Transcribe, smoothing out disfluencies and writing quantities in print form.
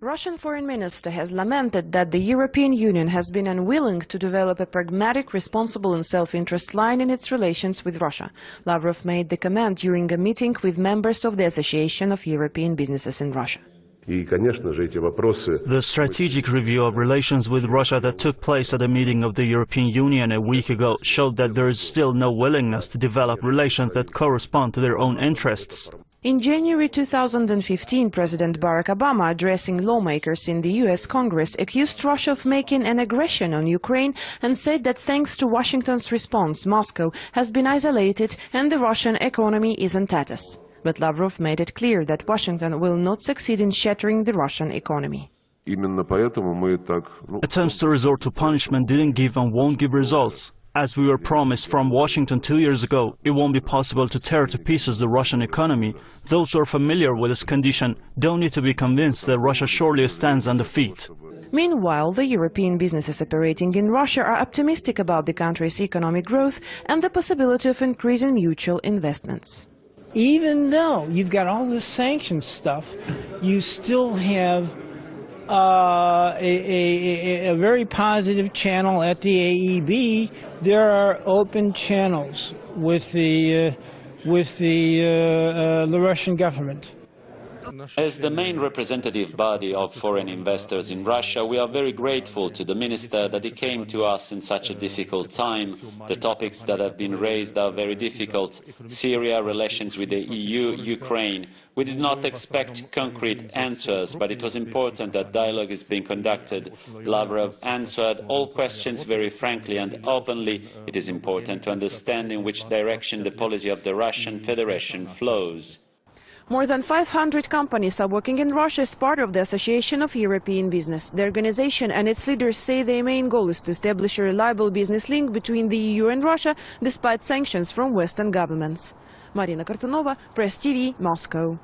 Russian Foreign Minister has lamented that the European Union has been unwilling to develop a pragmatic, responsible and self-interest line in its relations with Russia. Lavrov made the comment during a meeting with members of the Association of European Businesses in Russia. The strategic review of relations with Russia that took place at a meeting of the European Union a week ago showed that there is still no willingness to develop relations that correspond to their own interests. In January 2015, President Barack Obama, addressing lawmakers in the US Congress, accused Russia of making an aggression on Ukraine and said that thanks to Washington's response, Moscow has been isolated and the Russian economy is in tatters. But Lavrov made it clear that Washington will not succeed in shattering the Russian economy. Attempts to resort to punishment didn't give and won't give results. As we were promised from Washington 2 years ago, it won't be possible to tear to pieces the Russian economy. Those who are familiar with this condition don't need to be convinced that Russia surely stands on defeat. Meanwhile, the European businesses operating in Russia are optimistic about the country's economic growth and the possibility of increasing mutual investments. Even though you've got all this sanctions stuff, you still have a very positive channel at the AEB. There are open channels with the Russian government. As the main representative body of foreign investors in Russia, we are very grateful to the Minister that he came to us in such a difficult time. The topics that have been raised are very difficult. Syria, relations with the EU, Ukraine. We did not expect concrete answers, but it was important that dialogue is being conducted. Lavrov answered all questions very frankly and openly. It is important to understand in which direction the policy of the Russian Federation flows. More than 500 companies are working in Russia as part of the Association of European Business. The organization and its leaders say their main goal is to establish a reliable business link between the EU and Russia, despite sanctions from Western governments. Marina Kartunova, Press TV, Moscow.